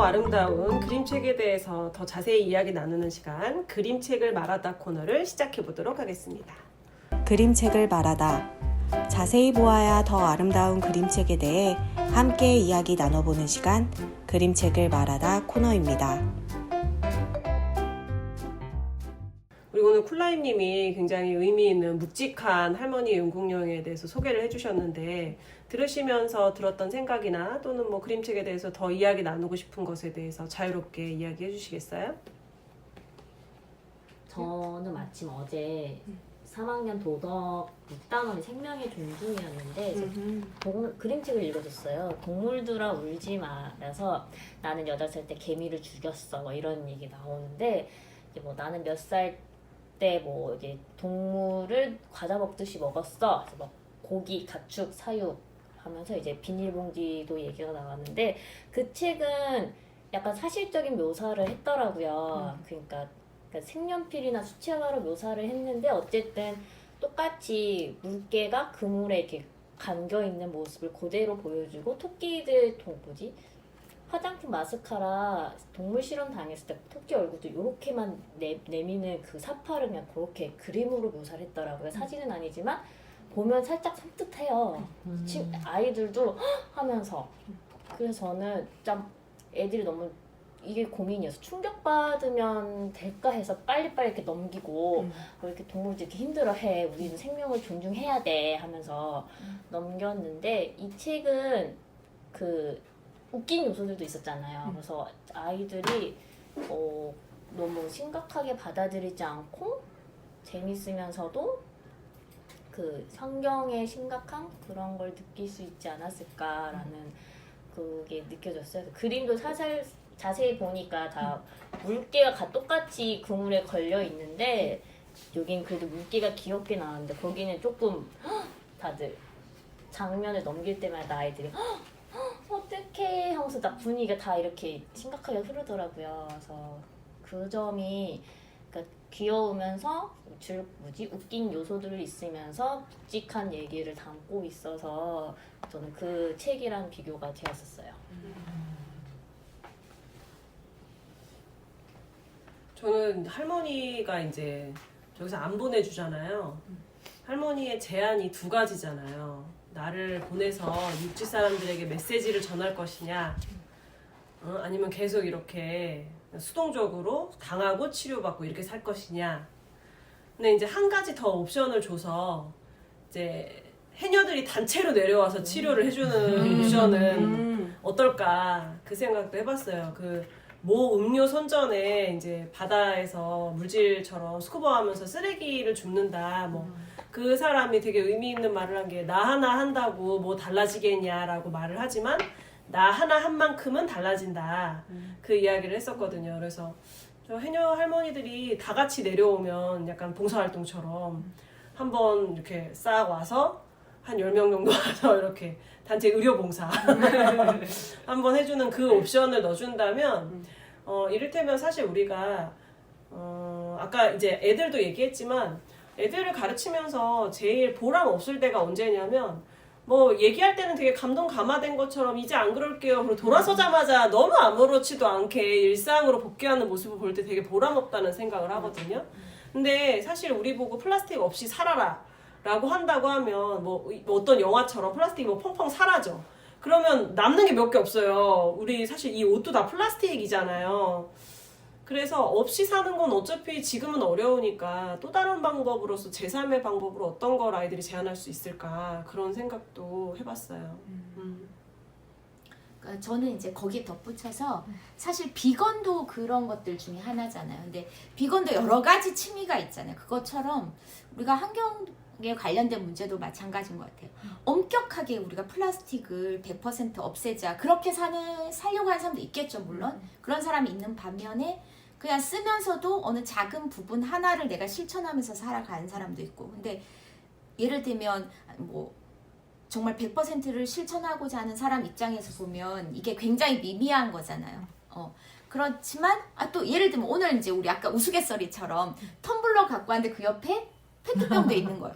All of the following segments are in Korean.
아름다운 그림책에 대해서 더 자세히 이야기 나누는 시간, 그림책을 말하다 코너를 시작해 보도록 하겠습니다. 그림책을 말하다. 자세히 보아야 더 아름다운 그림책에 대해 함께 이야기 나눠보는 시간, 그림책을 말하다 코너입니다. 그리고 오늘 쿨라임님이 굉장히 의미 있는 묵직한 할머니의 영국령에 대해서 소개를 해주셨는데, 들으시면서 들었던 생각이나 또는 뭐 그림책에 대해서 더 이야기 나누고 싶은 것에 대해서 자유롭게 이야기해 주시겠어요? 저는 마침 어제 3학년 도덕 6단원이 생명의 존중이었는데 그림책을 읽어줬어요. 동물들아 울지 마라서 나는 8살 때 개미를 죽였어 뭐 이런 얘기 나오는데, 이제 뭐 나는 몇 살 때 뭐 이게 동물을 과자 먹듯이 먹었어. 그래서 막 고기, 가축, 사육 하면서 이제 비닐봉지도 얘기가 나왔는데, 그 책은 약간 사실적인 묘사를 했더라고요. 그러니까 색연필이나 수채화로 묘사를 했는데, 어쨌든 똑같이 물개가 그물에 이렇게 감겨있는 모습을 그대로 보여주고, 토끼들 뭐지? 화장품 마스카라 동물 실험 당했을 때 토끼 얼굴도 이렇게만 내미는 그 사파를 그냥 그렇게 그림으로 묘사를 했더라고요. 사진은 아니지만 보면 살짝 섬뜩해요. 아이들도 헉! 하면서. 그래서 저는 참 애들이 너무 이게 고민이어서, 충격받으면 될까 해서 빨리빨리 이렇게 넘기고 왜 이렇게 동물들 이렇게 힘들어해, 우리는 생명을 존중해야 돼 하면서 넘겼는데, 이 책은 그 웃긴 요소들도 있었잖아요. 그래서 아이들이 너무 심각하게 받아들이지 않고 재밌으면서도 그 성경의 심각한 그런 걸 느낄 수 있지 않았을까라는 그게 느껴졌어요. 그림도 자세히 보니까 다 물개가 똑같이 그물에 걸려 있는데, 여긴 그래도 물개가 귀엽게 나왔는데 거기는 조금 다들 장면을 넘길 때마다 아이들이 어떡해 하면서 딱 분위기가 다 이렇게 심각하게 흐르더라고요. 그래서 그 점이 그러니까 귀여우면서 웃긴 요소들이 있으면서 묵직한 얘기를 담고 있어서 저는 그 책이랑 비교가 되었었어요. 저는 할머니가 이제 저기서 안 보내주잖아요. 할머니의 제안이 두 가지잖아요. 나를 보내서 육지 사람들에게 메시지를 전할 것이냐, 아니면 계속 이렇게 수동적으로 당하고 치료받고 이렇게 살 것이냐. 근데 이제 한 가지 더 옵션을 줘서 이제 해녀들이 단체로 내려와서 치료를 해주는 옵션은 어떨까, 그 생각도 해봤어요. 모 음료 선전에 이제 바다에서 물질처럼 스쿠버하면서 쓰레기를 줍는다, 그 사람이 되게 의미 있는 말을 한 게, 나 하나 한다고 뭐 달라지겠냐라고 말을 하지만 나 하나 한 만큼은 달라진다, 그 이야기를 했었거든요. 그래서 저 해녀 할머니들이 다 같이 내려오면 약간 봉사활동처럼 한번 이렇게 싹 와서 한 10명 정도 와서 이렇게 단체 의료봉사 한번 해주는 그 옵션을 넣어준다면, 이를테면 사실 우리가 아까 이제 애들도 얘기했지만, 애들을 가르치면서 제일 보람 없을 때가 언제냐면, 뭐 얘기할 때는 되게 감동 감화된 것처럼 이제 안 그럴게요, 그리고 돌아서자마자 너무 아무렇지도 않게 일상으로 복귀하는 모습을 볼 때 되게 보람 없다는 생각을 하거든요. 근데 사실 우리 보고 플라스틱 없이 살아라 라고 한다고 하면, 뭐 어떤 영화처럼 플라스틱이 뭐 펑펑 사라져. 그러면 남는 게 몇 개 없어요. 우리 사실 이 옷도 다 플라스틱이잖아요. 그래서 없이 사는 건 어차피 지금은 어려우니까 또 다른 방법으로서 제3의 방법으로 어떤 걸 아이들이 제안할 수 있을까, 그런 생각도 해봤어요. 그러니까 저는 이제 거기에 덧붙여서, 사실 비건도 그런 것들 중에 하나잖아요. 근데 비건도 여러 가지 층위가 있잖아요. 그것처럼 우리가 환경에 관련된 문제도 마찬가지인 것 같아요. 엄격하게 우리가 플라스틱을 100% 없애자, 그렇게 살려고 하는 사람도 있겠죠, 물론. 그런 사람이 있는 반면에 그냥 쓰면서도 어느 작은 부분 하나를 내가 실천하면서 살아가는 사람도 있고. 근데 예를 들면 뭐 정말 100%를 실천하고자 하는 사람 입장에서 보면 이게 굉장히 미미한 거잖아요. 그렇지만 또 예를 들면 오늘 이제 우리 아까 우스갯소리처럼 텀블러 갖고 왔는데 그 옆에 페트병도 있는 거예요.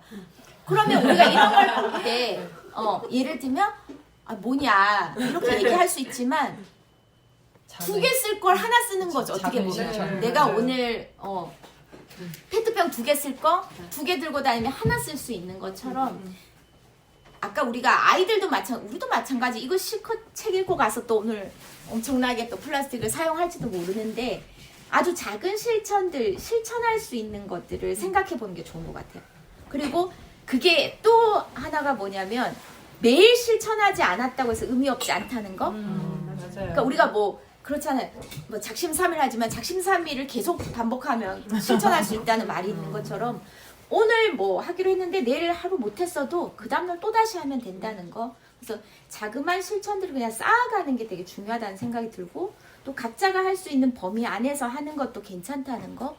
그러면 우리가 이런 걸 볼 때 예를 들면 뭐냐 이렇게 얘기할 수 있지만, 두 개 쓸 걸 하나 쓰는 거죠. 어떻게 작은 보면 실천. 내가 맞아요. 오늘 페트병 2개 쓸 거 2개 들고 다니면 하나 쓸 수 있는 것처럼 아까 우리가 아이들도 우리도 마찬가지. 이거 실컷 책 읽고 가서 또 오늘 엄청나게 또 플라스틱을 사용할지도 모르는데 아주 작은 실천할 수 있는 것들을 생각해 보는 게 좋은 것 같아요. 그리고 그게 또 하나가 뭐냐면 매일 실천하지 않았다고 해서 의미 없지 않다는 거. 맞아요. 그러니까 우리가 뭐 그렇잖아요. 뭐 작심삼일 하지만 작심삼일을 계속 반복하면 실천할 수 있다는 말이 있는 것처럼 오늘 뭐 하기로 했는데 내일 하루 못했어도 그 다음날 또다시 하면 된다는 거. 그래서 자그마한 실천들을 그냥 쌓아가는 게 되게 중요하다는 생각이 들고 또 각자가 할 수 있는 범위 안에서 하는 것도 괜찮다는 거.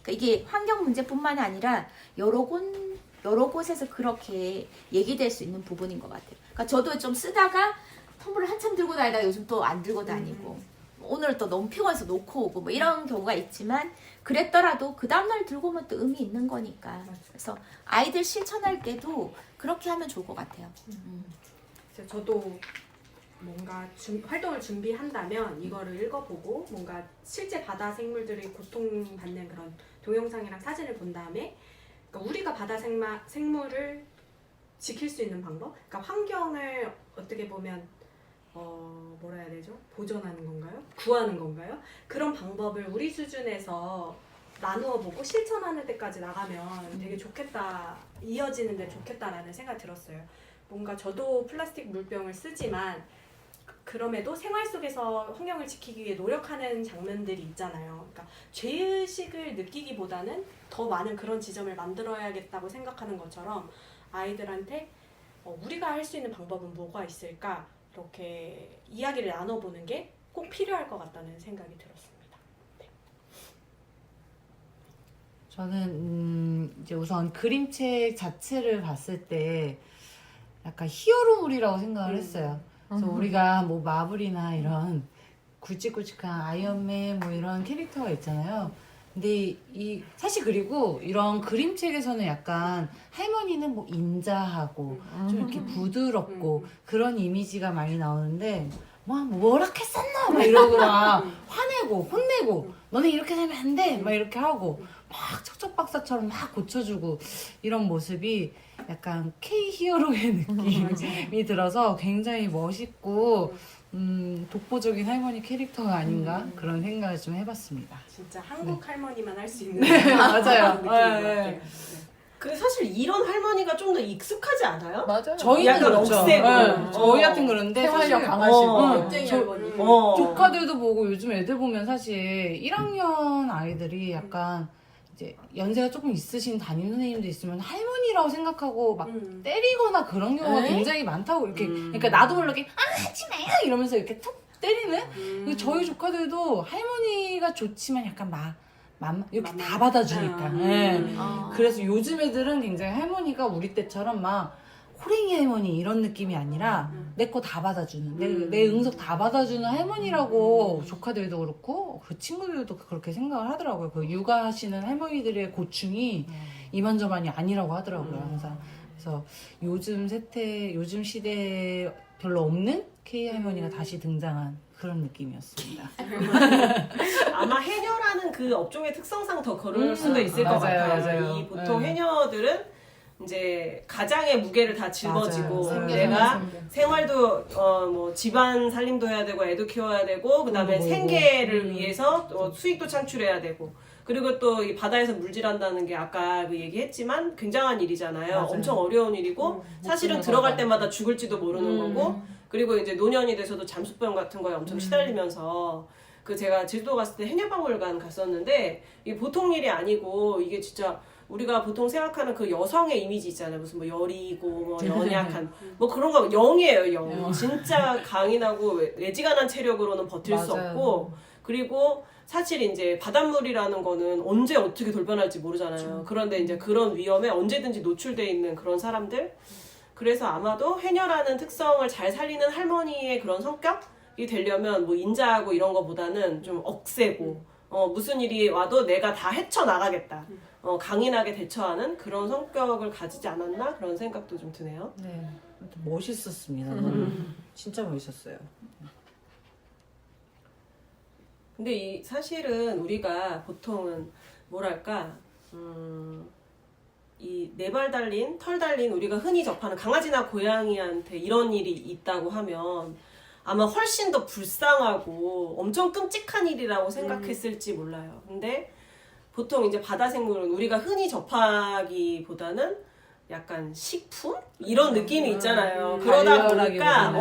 그러니까 이게 환경 문제뿐만 아니라 여러 곳에서 그렇게 얘기될 수 있는 부분인 것 같아요. 그러니까 저도 좀 쓰다가 텀블러 한참 들고 다니다가 요즘 또 안 들고 다니고 오늘 또 너무 피곤해서 놓고 오고 뭐 이런 경우가 있지만 그랬더라도 그 다음날 들고 오면 또 의미 있는 거니까. 그래서 아이들 실천할 때도 그렇게 하면 좋을 것 같아요. 그래서 저도 뭔가 활동을 준비한다면 이거를 읽어보고 뭔가 실제 바다 생물들이 고통받는 그런 동영상이랑 사진을 본 다음에 그러니까 우리가 바다 생물을 지킬 수 있는 방법, 그러니까 환경을 어떻게 보면 뭐라 해야 되죠? 보존하는 건가요? 구하는 건가요? 그런 방법을 우리 수준에서 나누어 보고 실천하는 데까지 나가면 되게 좋겠다, 이어지는데 좋겠다라는 생각이 들었어요. 뭔가 저도 플라스틱 물병을 쓰지만 그럼에도 생활 속에서 환경을 지키기 위해 노력하는 장면들이 있잖아요. 그러니까 죄의식을 느끼기보다는 더 많은 그런 지점을 만들어야겠다고 생각하는 것처럼 아이들한테 우리가 할 수 있는 방법은 뭐가 있을까? 이렇게 이야기를 나눠보는 게 꼭 필요할 것 같다는 생각이 들었습니다. 네. 저는 이제 우선 그림책 자체를 봤을 때 약간 히어로물이라고 생각을 했어요. 그래서 우리가 뭐 마블이나 이런 굵직굵직한 아이언맨 뭐 이런 캐릭터가 있잖아요. 근데 사실 그리고 이런 그림책에서는 약간 할머니는 뭐 인자하고 좀 이렇게 부드럽고 그런 이미지가 많이 나오는데 뭐라 했었나 막 이러고 막 화내고 혼내고 너네 이렇게 살면 안 돼 막 이렇게 하고 막 척척박사처럼 막 고쳐주고 이런 모습이 약간 K 히어로의 느낌이 들어서 굉장히 멋있고 독보적인 할머니 캐릭터가 아닌가 그런 생각을 좀 해봤습니다. 진짜 한국 할머니만 할 수 있는 맞아요. 느낌인 것 같아요. 근데 사실 이런 할머니가 좀 더 익숙하지 않아요? 맞아요. 저희는 약간 그렇죠. 억세고. 네, 저희한테는 그런데 생활력 사실 강하시고 겁쟁이 할머니. 조카들도 보고 요즘 애들 보면 사실 1학년 아이들이 약간 이제 연세가 조금 있으신 담임 선생님도 있으면 할머니라고 생각하고 막 때리거나 그런 경우가 굉장히 많다고 이렇게 그러니까 나도 모르게 하지 마요 이러면서 이렇게 툭 때리는 근데 저희 조카들도 할머니가 좋지만 약간 이렇게 다 받아주니까 네. 그래서 요즘 애들은 굉장히 할머니가 우리 때처럼 막 호랭이 할머니 이런 느낌이 아니라 내 거 다 받아주는 내 응석 다 받아주는 할머니라고 조카들도 그렇고 그 친구들도 그렇게 생각을 하더라고요. 그 육아하시는 할머니들의 고충이 이만저만이 아니라고 하더라고요. 항상. 그래서 요즘 시대에 별로 없는 K 할머니가 다시 등장한 그런 느낌이었습니다. 아마 해녀라는 그 업종의 특성상 더 그럴 수도 있을 것 맞아요, 같아요. 맞아요. 이 보통 네. 해녀들은 이제 가장의 무게를 다 짊어지고 맞아요. 내가 생활도 뭐 집안 살림도 해야 되고 애도 키워야 되고 그다음에 돈도 생계를 위해서 또 수익도 창출해야 되고 그리고 또 이 바다에서 물질한다는 게 아까 그 얘기했지만 굉장한 일이잖아요. 맞아요. 엄청 어려운 일이고 사실은 들어갈 때마다 죽을지도 모르는 거고 그리고 이제 노년이 돼서도 잠수병 같은 거에 엄청 시달리면서 그 제가 제주도 갔을 때 해녀박물관 갔었는데 이게 보통 일이 아니고 이게 진짜 우리가 보통 생각하는 그 여성의 이미지 있잖아요. 무슨 뭐 여리고 뭐 연약한 뭐 그런 거 0이에요. 0. 진짜 강인하고 내지간한 체력으로는 버틸 수 맞아요. 없고 그리고 사실 이제 바닷물이라는 거는 언제 어떻게 돌변할지 모르잖아요. 그런데 이제 그런 위험에 언제든지 노출돼 있는 그런 사람들. 그래서 아마도 해녀라는 특성을 잘 살리는 할머니의 그런 성격이 되려면 뭐 인자하고 이런 거보다는 좀 억세고 무슨 일이 와도 내가 다 헤쳐나가겠다. 강인하게 대처하는 그런 성격을 가지지 않았나 그런 생각도 좀 드네요. 네, 멋있었습니다. 진짜 멋있었어요. 근데 이 사실은 우리가 보통은 뭐랄까 이 네 발 달린 털 달린 우리가 흔히 접하는 강아지나 고양이한테 이런 일이 있다고 하면 아마 훨씬 더 불쌍하고 엄청 끔찍한 일이라고 생각했을지 몰라요. 근데 보통 이제 바다 생물은 우리가 흔히 접하기보다는 약간 식품? 이런 느낌이 있잖아요. 그러다 보니까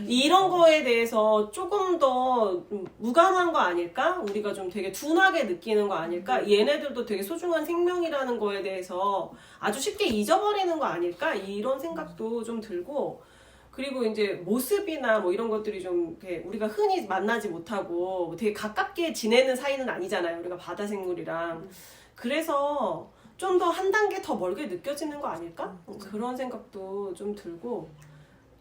이런 거에 대해서 조금 더 무감한 거 아닐까? 우리가 좀 되게 둔하게 느끼는 거 아닐까? 얘네들도 되게 소중한 생명이라는 거에 대해서 아주 쉽게 잊어버리는 거 아닐까? 이런 생각도 좀 들고, 그리고 이제 모습이나 뭐 이런 것들이 좀 이렇게 우리가 흔히 만나지 못하고 되게 가깝게 지내는 사이는 아니잖아요. 우리가 바다 생물이랑. 그래서 좀 더 한 단계 더 멀게 느껴지는 거 아닐까? 그런 생각도 좀 들고.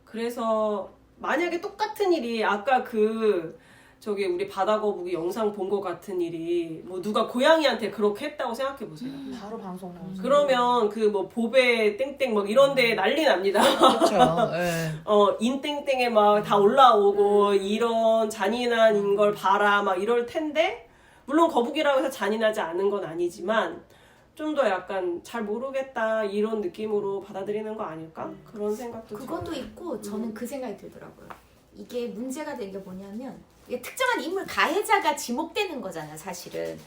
그래서 만약에 똑같은 일이 아까 저기 우리 바다 거북이 영상 본 거 같은 일이 뭐 누가 고양이한테 그렇게 했다고 생각해 보세요. 바로 방송 나오죠. 그러면 그 뭐 보배 땡땡 막 이런 데 난리 납니다. 그렇죠. 네. 인땡땡에 막 다 올라오고 이런 잔인한 걸 봐라 막 이럴 텐데, 물론 거북이라고 해서 잔인하지 않은 건 아니지만 좀 더 약간 잘 모르겠다 이런 느낌으로 받아들이는 거 아닐까? 그런 생각도 그것도 들어요. 있고 저는 그 생각이 들더라고요. 이게 문제가 된 게 뭐냐면 이게 특정한 인물 가해자가 지목되는 거잖아요, 사실은.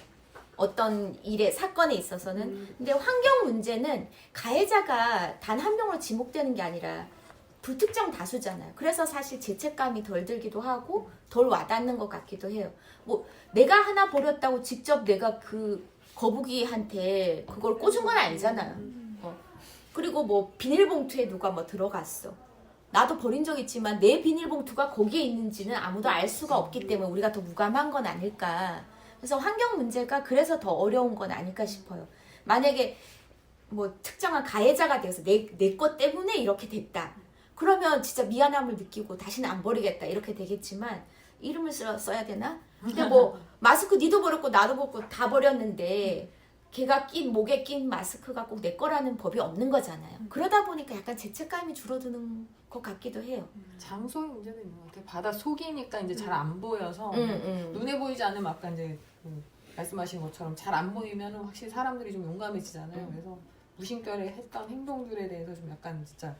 어떤 일에 사건에 있어서는. 근데 환경 문제는 가해자가 단 한 명으로 지목되는 게 아니라 불특정 다수잖아요. 그래서 사실 죄책감이 덜 들기도 하고 덜 와닿는 것 같기도 해요. 뭐 내가 하나 버렸다고 직접 내가 그 거북이한테 그걸 꽂은 건 아니잖아요. 그리고 뭐 비닐봉투에 누가 뭐 들어갔어. 나도 버린 적 있지만 내 비닐봉투가 거기에 있는지는 아무도 알 수가 없기 때문에 우리가 더 무감한 건 아닐까. 그래서 환경 문제가 그래서 더 어려운 건 아닐까 싶어요. 만약에 뭐 특정한 가해자가 되어서 내 것 때문에 이렇게 됐다. 그러면 진짜 미안함을 느끼고 다시는 안 버리겠다 이렇게 되겠지만, 이름을 써야 되나? 근데 뭐 마스크 니도 버렸고 나도 버렸고 다 버렸는데 걔가 목에 낀 마스크가 꼭 내 거라는 법이 없는 거잖아요. 그러다 보니까 약간 죄책감이 줄어드는 것 같기도 해요. 장소의 문제도 있는 것 같아요. 바다 속이니까 이제 잘 안 보여서 음. 눈에 보이지 않으면 아까 이제 말씀하신 것처럼 잘 안 보이면 확실히 사람들이 좀 용감해지잖아요. 그래서 무심결에 했던 행동들에 대해서 좀 약간 진짜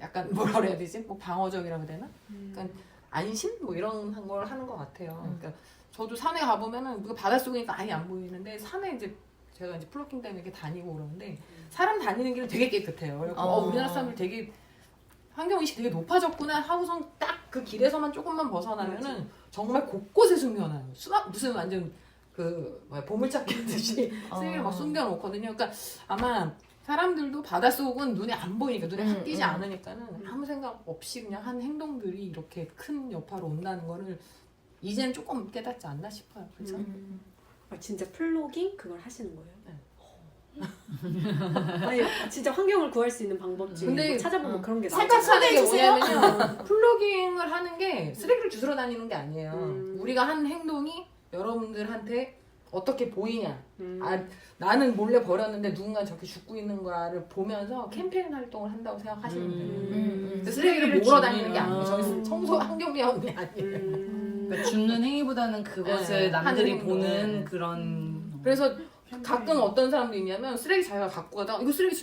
약간 뭐라 그래야 되지? 뭐 방어적이라고 해야 되나? 약간 안심? 뭐 이런 걸 하는 것 같아요. 그러니까 저도 산에 가보면은 바닷속이니까 아예 안 보이는데 산에 이제 제가 이제 플로킹 때문에 이렇게 다니고 그러는데 사람 다니는 길은 되게 깨끗해요. 그래서 우리나라 사람들 되게 환경의식 되게 높아졌구나 하고선 딱 그 길에서만 조금만 벗어나면은 정말 곳곳에 숨겨놔요. 무슨 완전 보물찾기 하듯이 쓰레기를 막 숨겨놓거든요. 그러니까 아마 사람들도 바닷속은 눈에 안 보이니까, 눈에 확 띄지 않으니까는 아무 생각 없이 그냥 한 행동들이 이렇게 큰 여파로 온다는 거를 이제는 조금 깨닫지 않나 싶어요. 그렇죠? 진짜 플로깅 그걸 하시는 거예요? 네. 아니 진짜 환경을 구할 수 있는 방법 중에 근데 뭐 찾아보면 그런 게 살짝 나오잖아요. 사는 게 뭐냐면요. 플로깅을 하는 게 쓰레기를 주스러 다니는 게 아니에요. 우리가 한 행동이 여러분들한테 어떻게 보이냐. 나는 몰래 버렸는데 누군가 저렇게 죽고 있는 거를 보면서 캠페인 활동을 한다고 생각하시면 돼요. 쓰레기를 몰아 다니는 게 아니에요. 저희 청소 환경미화원이 아니에요. 그러니까 죽는 행위보다는 그것을 남들이 하는 보는 행동. 그런. 그래서 가끔 어떤 사람도 있냐면 쓰레기 자기가 갖고 가다가 이거 쓰레기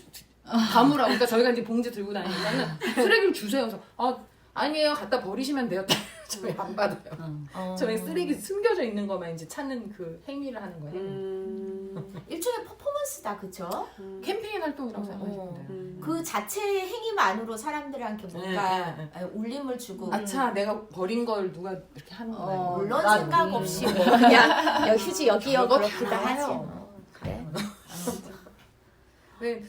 가무라고. 그러니까 저희가 이제 봉지 들고 다니니까는 쓰레기를 주세요. 그래서 아니에요. 갖다 버리시면 돼요. 저희 안 받아요. 저희 쓰레기 숨겨져 있는 것만 이제 찾는 그 행위를 하는 거예요. 일종의 퍼포먼스다, 그쵸? 캠페인 활동이라고 생각하시면 돼요. 그 자체 행위만으로 사람들한테 뭔가 울림을 주고. 아차, 내가 버린 걸 누가 이렇게 하는 거예요. 물론 생각 없이 뭐 그냥 휴지 여기요 별거 그렇기도 다 하지. 해요. 그래. 근데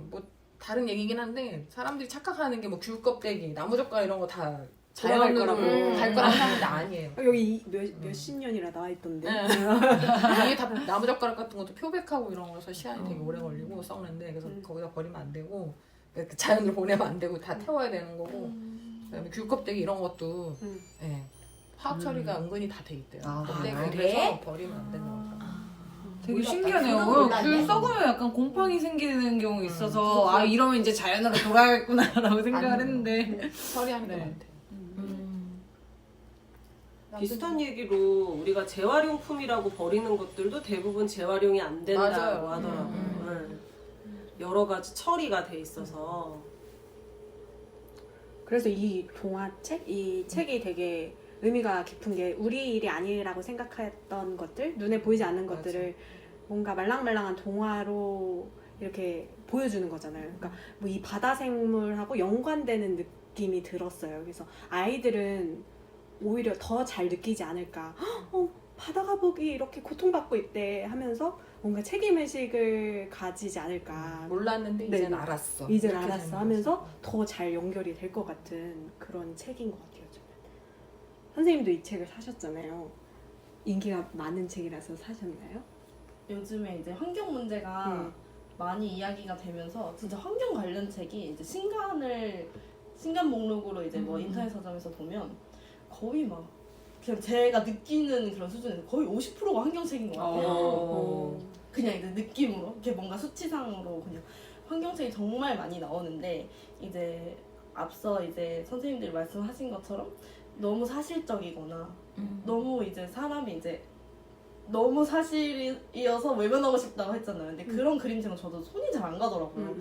뭐 다른 얘기긴 한데 사람들이 착각하는 게 뭐 귤 껍데기, 나무젓가락 이런 거 다 자연으로 갈 거라고 생각하는데 아니에요. 여기 몇십 년이라 나와 있던데. 이게 다 나무젓가락 같은 것도 표백하고 이런 거라서 시간이 되게 오래 걸리고 썩는데, 그래서 거기다 버리면 안 되고 자연으로 보내면 안 되고 다 태워야 되는 거고, 그다음에 귤 껍데기 이런 것도 화학 처리가 은근히 다 돼 있대요. 껍데기 그래? 그래서 버리면 안 된다고. 되게 몰랐다. 신기하네요. 그건 몰랐네. 귤 썩으면 약간 곰팡이 생기는 경우 있어서 이러면 이제 자연으로 돌아가겠구나라고 생각을 했는데. 처리하는 게 네. 많대요. 비슷한 얘기로 우리가 재활용품이라고 버리는 것들도 대부분 재활용이 안 된다고 맞아요. 하더라고요. 네. 여러 가지 처리가 돼 있어서. 그래서 이 동화책, 이 책이 되게 의미가 깊은 게 우리 일이 아니라고 생각했던 것들, 눈에 보이지 않는 것들을 뭔가 말랑말랑한 동화로 이렇게 보여주는 거잖아요. 그러니까 뭐 이 바다 생물하고 연관되는 느낌이 들었어요. 그래서 아이들은 오히려 더 잘 느끼지 않을까. 바다가 보기 이렇게 고통받고 있대 하면서 뭔가 책임의식을 가지지 않을까. 몰랐는데 네. 이젠 알았어. 이제 이렇게 알았어 되는 하면서 거죠. 더 잘 연결이 될 것 같은 그런 책인 것 같아요. 저는. 선생님도 이 책을 사셨잖아요. 인기가 많은 책이라서 사셨나요? 요즘에 이제 환경 문제가 많이 이야기가 되면서 진짜 환경 관련 책이 이제 신간 목록으로 이제 뭐 인터넷 서점에서 보면 거의 막 그냥 제가 느끼는 그런 수준에서 거의 50%가 환경책인 것 같아요. 그냥 이제 느낌으로 이렇게 뭔가 수치상으로 그냥 환경책이 정말 많이 나오는데 이제 앞서 이제 선생님들이 말씀하신 것처럼 너무 사실적이거나 너무 이제 사람이 이제 너무 사실이어서 외면하고 싶다고 했잖아요. 근데 그런 그림책은 저도 손이 잘 안 가더라고요.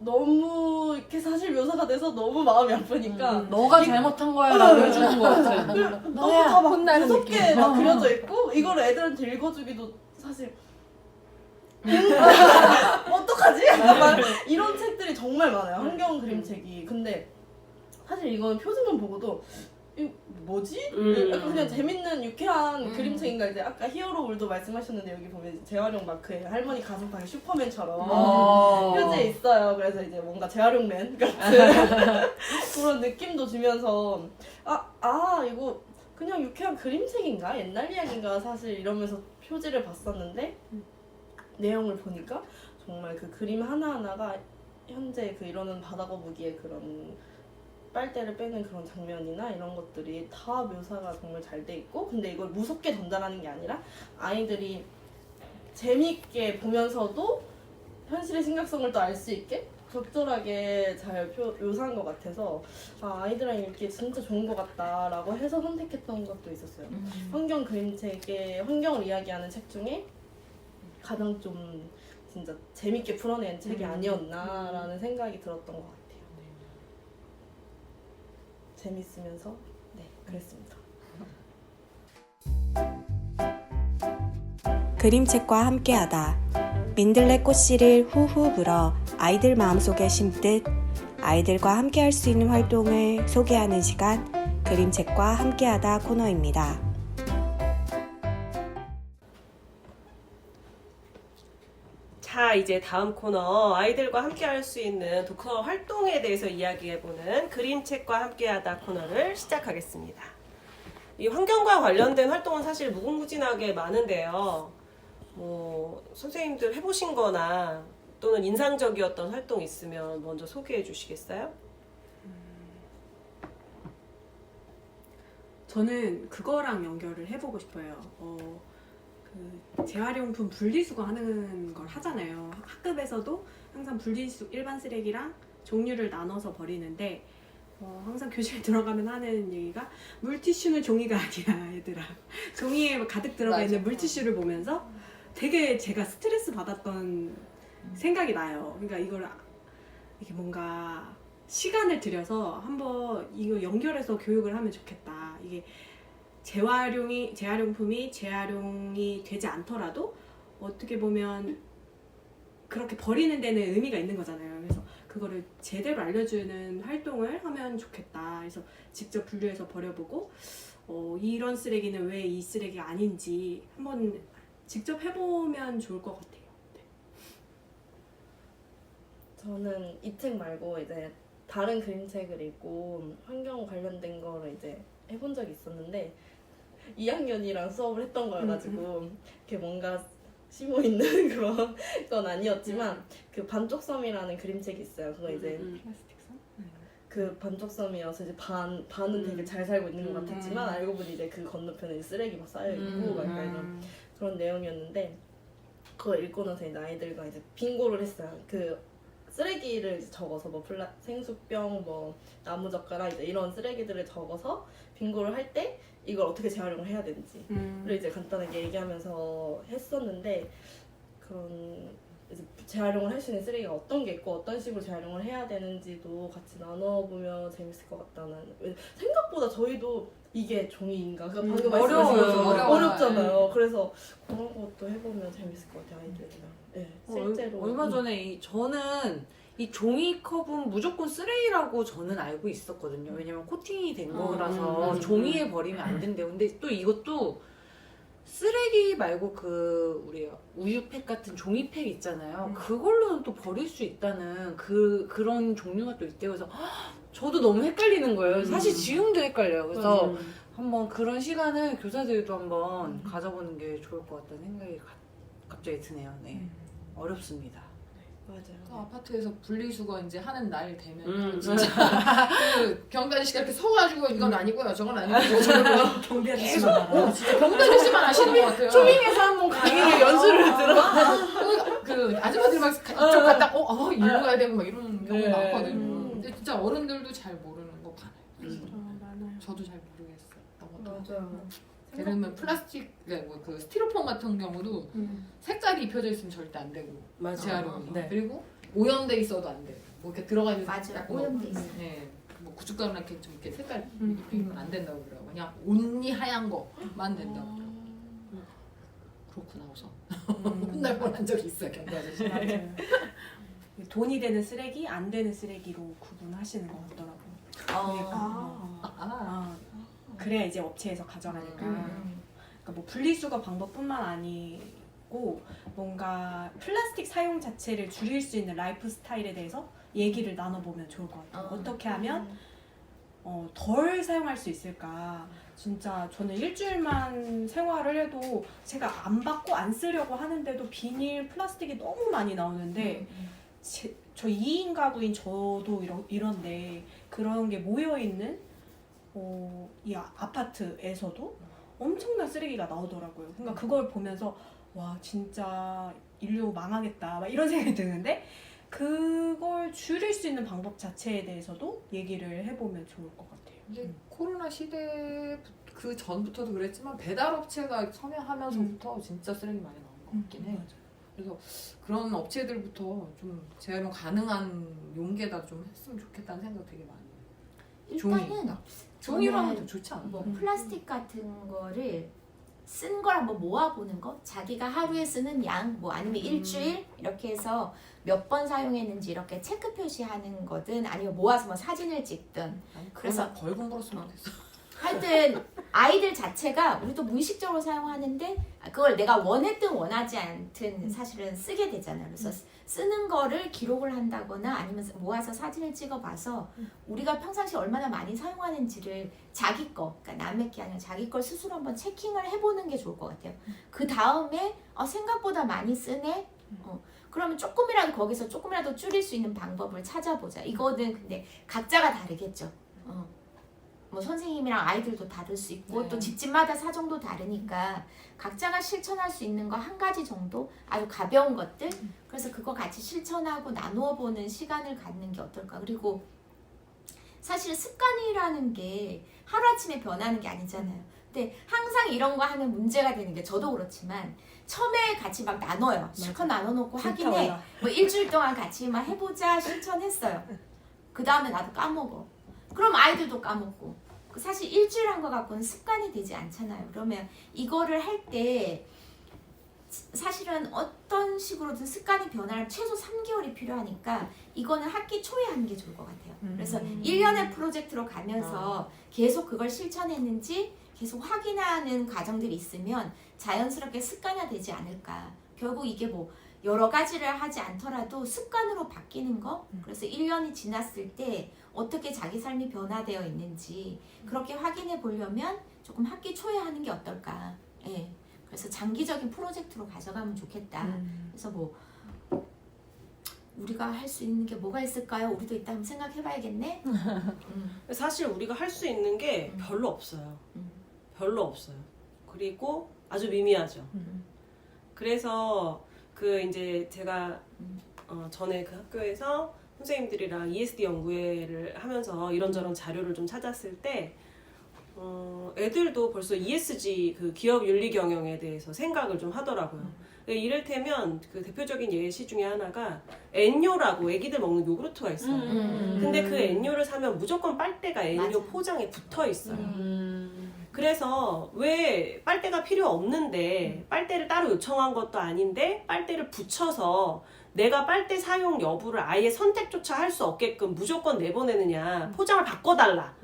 너무 이렇게 사실 묘사가 돼서 너무 마음이 아프니까 너가 잘못한 거야 라고 해주는 거 같아. 너무 다막 혼나는 무섭게 느낌. 막 그려져 있고 이걸 애들한테 읽어주기도 사실 어떡하지? 약간 이런 책들이 정말 많아요. 환경 그림책이. 근데 사실 이건 표지만 보고도 이 뭐지? 약간 그냥 재밌는 유쾌한 그림책인가. 이제 아까 히어로물도 말씀하셨는데 여기 보면 이제 재활용 마크에 할머니 가슴팍에 슈퍼맨처럼 표지에 있어요. 그래서 이제 뭔가 재활용맨 같은 그런 느낌도 주면서 이거 그냥 유쾌한 그림책인가? 옛날 이야기인가? 사실 이러면서 표지를 봤었는데 내용을 보니까 정말 그 그림 하나하나가 현재 그 이러는 바다거북이의 그런 빨대를 빼는 그런 장면이나 이런 것들이 다 묘사가 정말 잘 돼 있고, 근데 이걸 무섭게 전달하는 게 아니라 아이들이 재미있게 보면서도 현실의 심각성을 또 알 수 있게 적절하게 잘 묘사한 것 같아서 아이들이랑 읽기 진짜 좋은 것 같다라고 해서 선택했던 것도 있었어요. 환경 그림책에 환경을 이야기하는 책 중에 가장 좀 진짜 재밌게 풀어낸 책이 아니었나라는 생각이 들었던 것 같아요. 재밌으면서 그랬습니다. 그림책과 함께하다. 민들레 꽃씨를 후후 불어 아이들 마음속에 심듯 아이들과 함께할 수 있는 활동을 소개하는 시간, 그림책과 함께하다 코너입니다. 자, 이제 다음 코너, 아이들과 함께 할 수 있는 독서 활동에 대해서 이야기해보는 그림책과 함께하다 코너를 시작하겠습니다. 이 환경과 관련된 활동은 사실 무궁무진하게 많은데요. 뭐 선생님들 해보신 거나 또는 인상적이었던 활동 있으면 먼저 소개해 주시겠어요? 저는 그거랑 연결을 해보고 싶어요. 그 재활용품 분리수거 하는 걸 하잖아요. 학급에서도 항상 일반 쓰레기랑 종류를 나눠서 버리는데 항상 교실에 들어가면 하는 얘기가 물티슈는 종이가 아니야 얘들아. 종이에 가득 들어가 있는 물티슈를 보면서 되게 제가 스트레스 받았던 생각이 나요. 그러니까 이걸 이렇게 뭔가 시간을 들여서 한번 이거 연결해서 교육을 하면 좋겠다. 이게 재활용품이 재활용이 되지 않더라도 어떻게 보면 그렇게 버리는 데는 의미가 있는 거잖아요. 그래서 그거를 제대로 알려주는 활동을 하면 좋겠다. 그래서 직접 분류해서 버려보고 이런 쓰레기는 왜 이 쓰레기가 아닌지 한번 직접 해보면 좋을 것 같아요. 네. 저는 이 책 말고 이제 다른 그림책을 읽고 환경 관련된 거를 이제 해본 적이 있었는데 2학년이랑 수업을 했던 거여가지고 이렇게 뭔가 심오 있는 그런 건 아니었지만 그 반쪽섬이라는 그림책이 있어요. 그거 이제 플라스틱선? 그 반쪽섬이어서 이제 반은 되게 잘 살고 있는 것 같았지만 알고 보니 이제 그 건너편에 이제 쓰레기 막 쌓여 있고 막 이런 그런 내용이었는데 그거 읽고 나서 이제 아이들과 이제 빙고를 했어요. 그 쓰레기를 이제 적어서 뭐 생수병, 뭐 나무젓가락 이제 이런 쓰레기들을 적어서 빙고를 할 때 이걸 어떻게 재활용을 해야 되는지를 이제 간단하게 얘기하면서 했었는데 그런 이제 재활용을 할 수 있는 쓰레기가 어떤 게 있고 어떤 식으로 재활용을 해야 되는지도 같이 나눠보면 재밌을 것 같다는. 생각보다 저희도 이게 종이인가? 그러니까 방금 말씀하신 것처럼 어렵잖아요. 그래서 그런 것도 해보면 재밌을 것 같아요, 아이들이랑. 네, 실제로. 얼마 전에 저는 이 종이컵은 무조건 쓰레기라고 저는 알고 있었거든요. 왜냐면 코팅이 된 거라서 종이에 버리면 안 된대요. 근데 또 이것도 쓰레기 말고 그 우리 우유팩 같은 종이팩 있잖아요. 그걸로는 또 버릴 수 있다는 그런 종류가 또 있대요. 그래서 저도 너무 헷갈리는 거예요. 사실 지금도 헷갈려요. 그래서 한번 그런 시간을 교사들도 한번 가져보는 게 좋을 것 같다는 생각이 갑자기 드네요. 네. 어렵습니다. 맞아요. 그 아파트에서 분리수거 이제 하는 날 되면 진짜 그 경비 아저씨가 이렇게 서가지고 이건 아니고요, 저건 아니고요, 저건 경비 아저씨가 진짜 경비 아저씨만 하시는 것 같아요. 초빙에서 한번 강의를 연수를 들어. 그 아줌마들이 막 이쪽 갔다 이리로 가야 되고 막 이러는 경우가 많거든요. 근데 진짜 어른들도 잘 모르는 거 많아요. 많아요. 저도 잘 모르겠어요. 맞아요. 예를 들면 플라스틱, 그 스티로폼 같은 경우도 색깔이 입혀져 있으면 절대 안 되고 재활용이. 네. 그리고 오염돼 있어도 안 돼요. 뭐 이렇게 들어가 있는 맞아요. 오염돼 있어요. 네, 뭐 구축가루나 이렇게 좀 이렇게 색깔 입히면 안 된다고 그래요. 그냥 온리 하얀 거만 된다고 그래요. 그렇구나 해서 혼날 뻔한 적이 있어요, 경비 아저씨. 돈이 되는 쓰레기, 안 되는 쓰레기로 구분하시는 것 같더라고요. 그래야 이제 업체에서 가져가니까. 그러니까 뭐 분리수거 방법뿐만 아니고 뭔가 플라스틱 사용 자체를 줄일 수 있는 라이프 스타일에 대해서 얘기를 나눠보면 좋을 것 같아요. 어떻게 하면 덜 사용할 수 있을까. 진짜 저는 일주일만 생활을 해도 제가 안 받고 안 쓰려고 하는데도 비닐, 플라스틱이 너무 많이 나오는데 저 2인 가구인 저도 이런데 그런 게 모여있는 이 아파트에서도 엄청난 쓰레기가 나오더라고요. 그러니까 그걸 보면서 와 진짜 인류 망하겠다 막 이런 생각이 드는데 그걸 줄일 수 있는 방법 자체에 대해서도 얘기를 해보면 좋을 것 같아요. 이게 코로나 시대 그 전부터도 그랬지만 배달업체가 참여하면서부터 진짜 쓰레기 많이 나온 것 같긴 해. 그래서 그런 업체들부터 좀 재활용 가능한 용기에다 좀 했으면 좋겠다는 생각 되게 많이 해요. 일단은 종이로 하면 저는 더 좋지 않아? 뭐 플라스틱 같은 거를 쓴 걸 한번 모아보는 거, 자기가 하루에 쓰는 양, 뭐 아니면 일주일 이렇게 해서 몇 번 사용했는지 이렇게 체크 표시하는 거든 아니면 모아서 뭐 사진을 찍든. 그래서 벌금 벌었으면 좋겠어. 하여튼 아이들 자체가 우리도 무의식적으로 사용하는데 그걸 내가 원했든 원하지 않든 사실은 쓰게 되잖아요. 그래서 쓰는 거를 기록을 한다거나 아니면 모아서 사진을 찍어봐서 우리가 평상시 얼마나 많이 사용하는지를 자기 거, 그러니까 남의 게 아니라 자기 걸 스스로 한번 체킹을 해보는 게 좋을 것 같아요. 그 다음에 생각보다 많이 쓰네? 그러면 조금이라도 줄일 수 있는 방법을 찾아보자. 이거는 근데 각자가 다르겠죠. 뭐 선생님이랑 아이들도 다를 수 있고 또 집집마다 사정도 다르니까 각자가 실천할 수 있는 거 한 가지 정도 아주 가벼운 것들 그래서 그거 같이 실천하고 나누어 보는 시간을 갖는 게 어떨까. 그리고 사실 습관이라는 게 하루아침에 변하는 게 아니잖아요. 근데 항상 이런 거 하면 문제가 되는 게 저도 그렇지만 처음에 같이 막 나눠요. 실컷 나눠놓고 하긴 해. 뭐 일주일 동안 같이 막 해보자 실천했어요. 그 다음에 나도 까먹어. 그럼 아이들도 까먹고. 사실 일주일 한 거 갖고는 습관이 되지 않잖아요. 그러면 이거를 할 때 사실은 어떤 식으로든 습관이 변할 최소 3개월이 필요하니까 이거는 학기 초에 하는 게 좋을 것 같아요. 그래서 1년의 프로젝트로 가면서 계속 그걸 실천했는지 계속 확인하는 과정들이 있으면 자연스럽게 습관화되지 않을까. 결국 이게 뭐 여러 가지를 하지 않더라도 습관으로 바뀌는 거. 그래서 1년이 지났을 때 어떻게 자기 삶이 변화되어 있는지 그렇게 확인해 보려면 조금 학기 초에 하는 게 어떨까. 예. 그래서 장기적인 프로젝트로 가져가면 좋겠다. 그래서 뭐 우리가 할 수 있는 게 뭐가 있을까요? 우리도 이따 한번 생각해 봐야겠네. 사실 우리가 할 수 있는 게 별로 없어요. 별로 없어요. 그리고 아주 미미하죠. 그래서 그 이제 제가 전에 그 학교에서 선생님들이랑 ESD 연구회를 하면서 이런저런 자료를 좀 찾았을 때 애들도 벌써 ESG 그 기업 윤리 경영에 대해서 생각을 좀 하더라고요. 이를테면 그 대표적인 예시 중에 하나가 엔뇨라고 애기들 먹는 요구르트가 있어요. 근데 그 엔뇨를 사면 무조건 빨대가 엔뇨 맞아. 포장에 붙어 있어요. 그래서 왜 빨대가 필요 없는데 빨대를 따로 요청한 것도 아닌데 빨대를 붙여서 내가 빨대 사용 여부를 아예 선택조차 할 수 없게끔 무조건 내보내느냐, 포장을 바꿔달라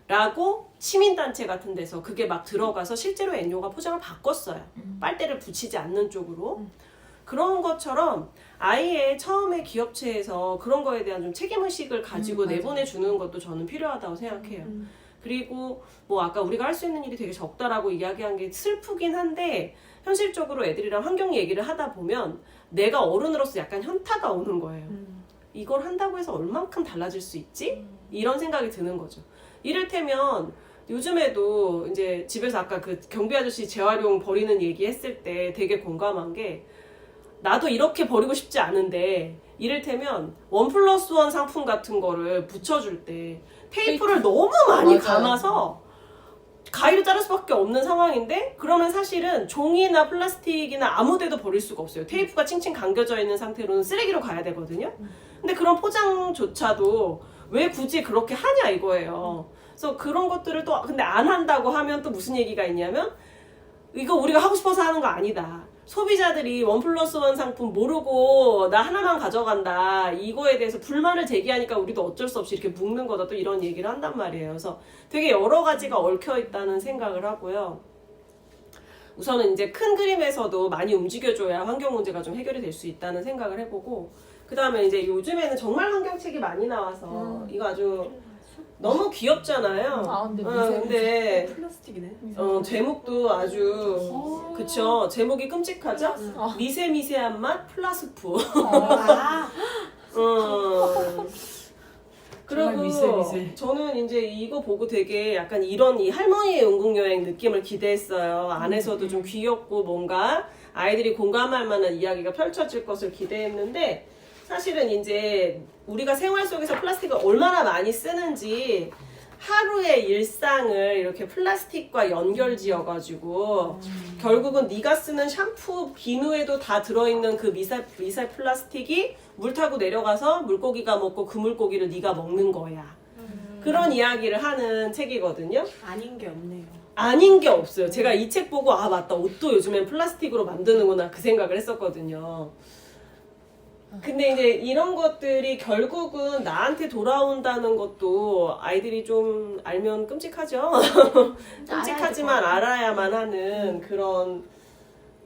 라고 시민단체 같은 데서 그게 막 들어가서 실제로 엔뇨가 포장을 바꿨어요. 빨대를 붙이지 않는 쪽으로. 그런 것처럼 아예 처음에 기업체에서 그런 거에 대한 좀 책임의식을 가지고 내보내주는 것도 저는 필요하다고 생각해요. 그리고 뭐 아까 우리가 할 수 있는 일이 되게 적다라고 이야기한 게 슬프긴 한데 현실적으로 애들이랑 환경 얘기를 하다 보면 내가 어른으로서 약간 현타가 오는 거예요. 이걸 한다고 해서 얼만큼 달라질 수 있지? 이런 생각이 드는 거죠. 이를테면 요즘에도 이제 집에서 아까 그 경비 아저씨 재활용 버리는 얘기 했을 때 되게 공감한 게 나도 이렇게 버리고 싶지 않은데 이를테면 1+1 상품 같은 거를 붙여줄 때 테이프를 너무 많이 감아서 가위로 자를 수밖에 없는 상황인데 그러면 사실은 종이나 플라스틱이나 아무 데도 버릴 수가 없어요. 테이프가 칭칭 감겨져 있는 상태로는 쓰레기로 가야 되거든요. 근데 그런 포장조차도 왜 굳이 그렇게 하냐 이거예요. 그래서 그런 것들을 또 근데 안 한다고 하면 또 무슨 얘기가 있냐면 이거 우리가 하고 싶어서 하는 거 아니다. 소비자들이 1+1 상품 모르고 나 하나만 가져간다. 이거에 대해서 불만을 제기하니까 우리도 어쩔 수 없이 이렇게 묶는 거다. 또 이런 얘기를 한단 말이에요. 그래서 되게 여러 가지가 얽혀 있다는 생각을 하고요. 우선은 이제 큰 그림에서도 많이 움직여줘야 환경 문제가 좀 해결이 될 수 있다는 생각을 해보고 그 다음에 이제 요즘에는 정말 환경책이 많이 나와서 이거 아주 너무 귀엽잖아요. 근데 플라스틱이네. 제목도 아주 그쵸. 제목이 끔찍하죠? 미세미세한 맛 플라스프. 그리고 미세. 저는 이제 이거 보고 되게 약간 이런 이 할머니의 영국여행 느낌을 기대했어요. 안에서도 좀 귀엽고 뭔가 아이들이 공감할 만한 이야기가 펼쳐질 것을 기대했는데 사실은 이제 우리가 생활 속에서 플라스틱을 얼마나 많이 쓰는지 하루의 일상을 이렇게 플라스틱과 연결지어가지고 결국은 네가 쓰는 샴푸 비누에도 다 들어있는 그 미세 플라스틱이 물 타고 내려가서 물고기가 먹고 그 물고기를 네가 먹는 거야. 그런 이야기를 하는 책이거든요. 아닌 게 없네요. 아닌 게 없어요. 제가 이 책 보고 아 맞다 옷도 요즘엔 플라스틱으로 만드는구나 그 생각을 했었거든요. 근데 이제 이런 것들이 결국은 나한테 돌아온다는 것도 아이들이 좀 알면 끔찍하죠. 끔찍하지만 알아야만 하는 그런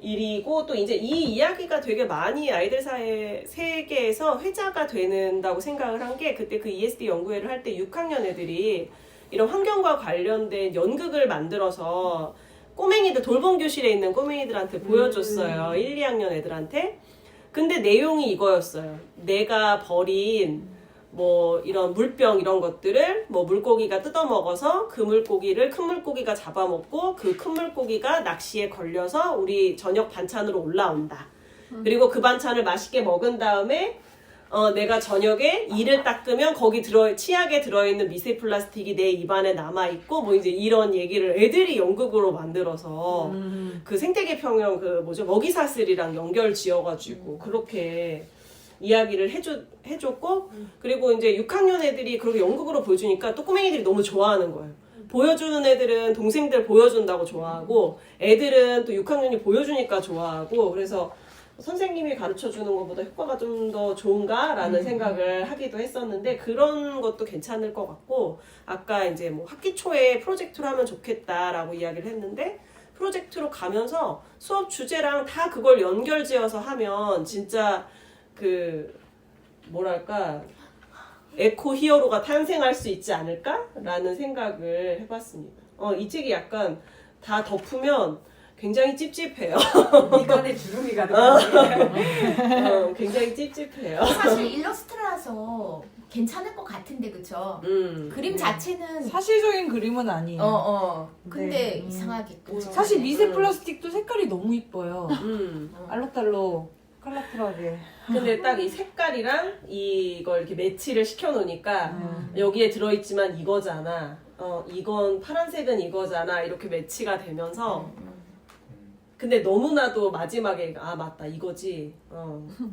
일이고 또 이제 이 이야기가 되게 많이 아이들 세계에서 회자가 된다고 생각을 한 게 그때 그 ESD 연구회를 할 때 6학년 애들이 이런 환경과 관련된 연극을 만들어서 꼬맹이들 돌봄 교실에 있는 꼬맹이들한테 보여줬어요. 1, 2학년 애들한테. 근데 내용이 이거였어요. 내가 버린 뭐 이런 물병 이런 것들을 뭐 물고기가 뜯어먹어서 그 물고기를 큰 물고기가 잡아먹고 그 큰 물고기가 낚시에 걸려서 우리 저녁 반찬으로 올라온다. 그리고 그 반찬을 맛있게 먹은 다음에 내가 저녁에 이를 닦으면 거기 치약에 들어있는 미세 플라스틱이 내 입안에 남아있고 뭐 이제 이런 얘기를 애들이 연극으로 만들어서 그 생태계 평형 먹이사슬이랑 연결 지어가지고 그렇게 이야기를 해줬고 그리고 이제 6학년 애들이 그렇게 연극으로 보여주니까 또 꼬맹이들이 너무 좋아하는 거예요. 보여주는 애들은 동생들 보여준다고 좋아하고 애들은 또 6학년이 보여주니까 좋아하고 그래서 선생님이 가르쳐주는 것보다 효과가 좀 더 좋은가라는 생각을 하기도 했었는데 그런 것도 괜찮을 것 같고 아까 이제 뭐 학기 초에 프로젝트로 하면 좋겠다라고 이야기를 했는데 프로젝트로 가면서 수업 주제랑 다 그걸 연결지어서 하면 진짜 그 뭐랄까 에코 히어로가 탄생할 수 있지 않을까라는 생각을 해봤습니다. 이 책이 약간 다 덮으면 굉장히 찝찝해요. 미간에 주름이 가득하네. 굉장히 찝찝해요. 사실 일러스트라서 괜찮을 것 같은데 그쵸? 그림 자체는 사실적인 그림은 아니에요. 근데 이상하게 또 사실 미세 플라스틱도 색깔이 너무 이뻐요. 알록달록. 컬러풀하게. 근데 딱 이 색깔이랑 이걸 이렇게 매치를 시켜 놓으니까 여기에 들어있지만 이거잖아. 이건 파란색은 이거잖아. 이렇게 매치가 되면서 근데 너무나도 마지막에 맞다 이거지.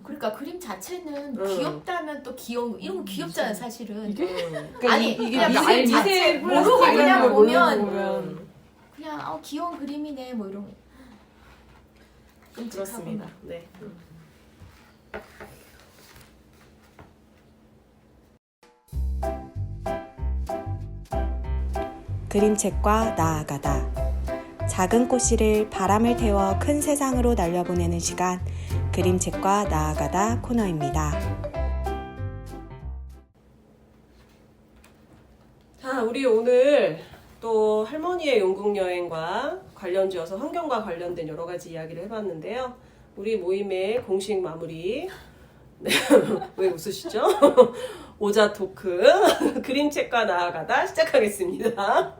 그러니까 그림 자체는 응. 귀엽다면 또 귀여운 이런 거 귀엽잖아요 사실은. 그러니까 아니 이게 그냥 미세- 그림 미세 자체 모르고 플라스틱이라는 그냥 걸 모르고 보면 보면. 그냥 귀여운 그림이네 뭐 이런. 그렇습니다. 네. 그림책과 나아가다. 작은 꽃씨를 바람을 태워 큰 세상으로 날려보내는 시간, 그림책과 나아가다 코너입니다. 자, 우리 오늘 또 할머니의 영국 여행과 관련지어서 환경과 관련된 여러 가지 이야기를 해봤는데요. 우리 모임의 공식 마무리. 네, 왜 웃으시죠? 오자 토크 그림책과 나아가다 시작하겠습니다.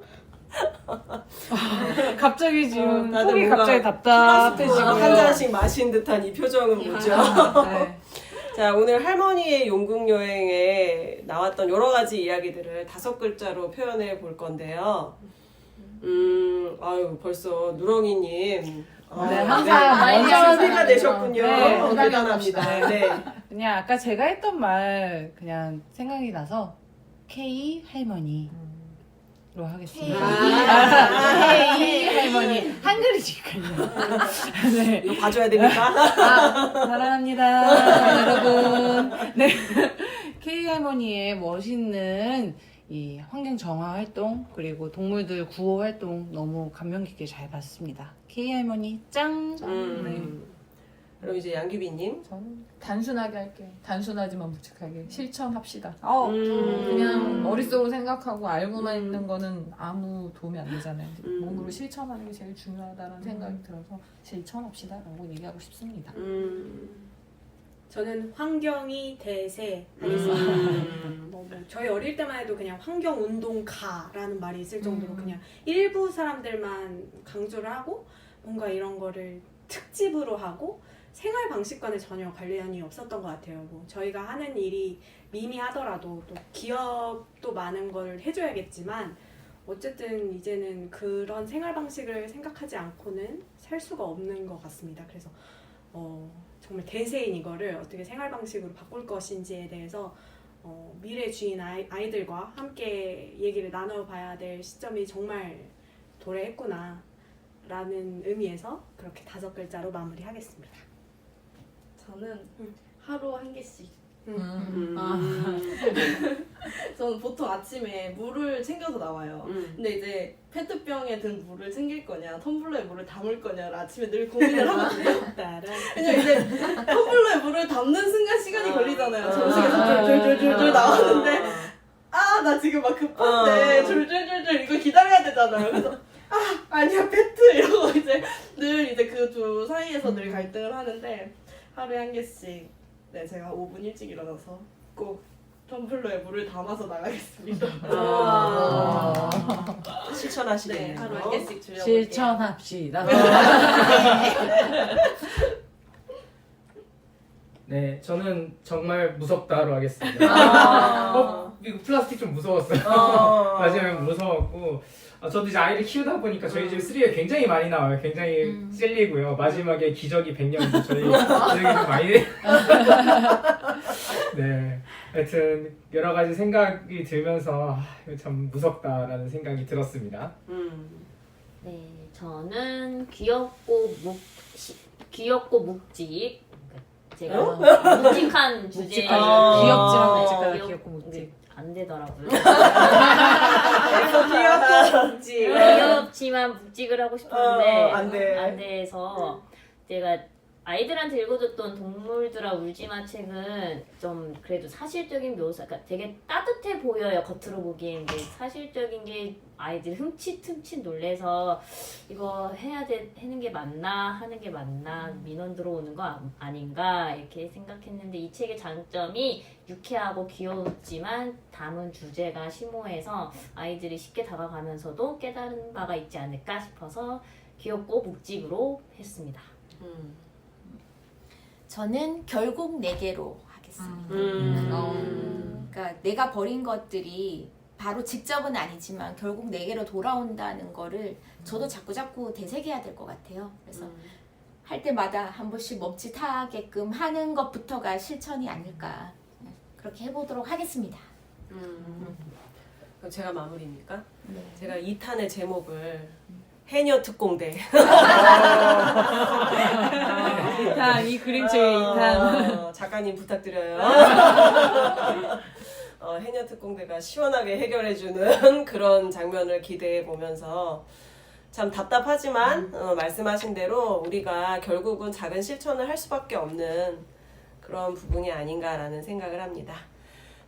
갑자기 지금 다들 속이 뭔가 갑자기 답답해지고 한 잔씩 마신 듯한 이 표정은 뭐죠? 네. 자, 오늘 할머니의 용국 여행에 나왔던 여러 가지 이야기들을 5글자로 표현해 볼 건데요. 아유, 벌써 누렁이님. 네, 항상 먼저 생각 내셨군요. 네, 대단합니다. 네. 그냥 아까 제가 했던 말 그냥 생각이 나서 K 할머니로 하겠습니다. K 할머니 한글이니까요. 네. 이거 봐줘야 됩니까? 사랑합니다, 여러분. 네, K 할머니의 멋있는 이 환경 정화 활동 그리고 동물들 구호 활동 너무 감명 깊게 잘 봤습니다. K 할머니 짱. 그럼 이제 양규비님. 저는 단순하게 할게요. 단순하지만 묵직하게 실천합시다. 그냥 그냥 머릿속으로 생각하고 알고만 있는 거는 아무 도움이 안 되잖아요. 몸으로 실천하는 게 제일 중요하다는 생각이 들어서 실천합시다라고 얘기하고 싶습니다. 저는 환경이 대세 하겠습니다. 뭐 저희 어릴 때만 해도 그냥 환경운동가라는 말이 있을 정도로 그냥 일부 사람들만 강조를 하고 뭔가 이런 거를 특집으로 하고 생활 방식과는 전혀 관련이 없었던 것 같아요. 뭐 저희가 하는 일이 미미하더라도 또 기업도 많은 걸 해줘야겠지만 어쨌든 이제는 그런 생활 방식을 생각하지 않고는 살 수가 없는 것 같습니다. 그래서 정말 대세인 이거를 어떻게 생활 방식으로 바꿀 것인지에 대해서 미래 주인 아이들과 함께 얘기를 나눠봐야 될 시점이 정말 도래했구나 라는 의미에서 그렇게 5글자로 마무리하겠습니다. 저는 하루 한 개씩. 아. 저는 보통 아침에 물을 챙겨서 나와요. 근데 이제 페트병에 든 물을 챙길 거냐, 텀블러에 물을 담을 거냐를 아침에 늘 고민을 하거든요. 왜냐면 이제 텀블러에 물을 담는 순간 시간이 걸리잖아요. 정식에서 줄줄줄줄 나오는데 나 지금 막 급한데 줄줄줄줄 이거 기다려야 되잖아요. 그래서 아니야 페트 이러고 이제 늘 이제 그 두 사이에서 늘 갈등을 하는데 하루에 한 개씩 제가 5분 일찍 일어나서 꼭 텀블러에 물을 담아서 나가겠습니다. 실천하시겠네요. 네, 하루 한 개씩 줄여볼게요. 실천합시다. 네, 저는 정말 무섭다로 하겠습니다. 이거 플라스틱 좀 무서웠어요. 마지막에 무서웠고, 저도 이제 아이를 키우다 보니까 저희 집 3가 굉장히 많이 나와요. 굉장히 찔리고요. 마지막에 기저귀 100년도 저희 기저귀 좀 많이. 네, 하여튼 여러 가지 생각이 들면서 이거 참 무섭다라는 생각이 들었습니다. 네, 저는 귀엽고 묵직. 제가 묵직한 주제. 귀엽지만 묵직하다. 귀엽고 묵직. 안 되더라고요. 귀엽지. 귀엽지만 묵직을 하고 싶었는데 안 돼. 안 돼서 제가 아이들한테 읽어줬던 동물들아 울지마 책은 좀 그래도 사실적인 묘사, 그러니까 되게 따뜻해 보여요. 겉으로 보기엔. 근데 사실적인 게 아이들 흠칫 놀래서 이거 하는 게 맞나 하는 게 맞나 민원 들어오는 거 아닌가 이렇게 생각했는데 이 책의 장점이 유쾌하고 귀엽지만 담은 주제가 심오해서 아이들이 쉽게 다가가면서도 깨달은 바가 있지 않을까 싶어서 귀엽고 묵직으로 했습니다. 저는 결국 내게로 하겠습니다. 그러니까 내가 버린 것들이 바로 직접은 아니지만 결국 내게로 돌아온다는 거를 저도 자꾸 되새겨야 될 것 같아요. 그래서 할 때마다 한 번씩 멈칫하게끔 하는 것부터가 실천이 아닐까. 그렇게 해보도록 하겠습니다. 그럼 제가 마무리입니까? 네. 제가 2탄의 제목을 해녀 특공대. 이 그림책의 2탄. 작가님 부탁드려요. 해녀 특공대가 시원하게 해결해주는 그런 장면을 기대해 보면서 참 답답하지만 말씀하신 대로 우리가 결국은 작은 실천을 할 수밖에 없는 그런 부분이 아닌가라는 생각을 합니다.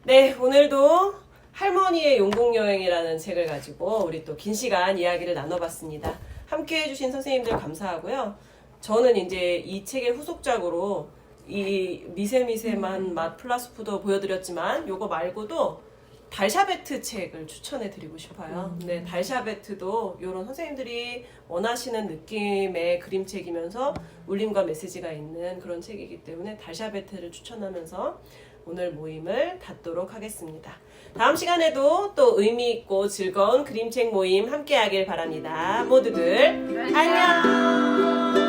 네, 오늘도 할머니의 용국여행이라는 책을 가지고 우리 또 긴 시간 이야기를 나눠봤습니다. 함께 해주신 선생님들 감사하고요. 저는 이제 이 책의 후속작으로 이 미세미세만 맛 플러스 푸드 보여드렸지만 요거 말고도 달샤베트 책을 추천해드리고 싶어요. 네, 달샤베트도 이런 선생님들이 원하시는 느낌의 그림책이면서 울림과 메시지가 있는 그런 책이기 때문에 달샤베트를 추천하면서 오늘 모임을 닫도록 하겠습니다. 다음 시간에도 또 의미 있고 즐거운 그림책 모임 함께 하길 바랍니다. 모두들 안녕!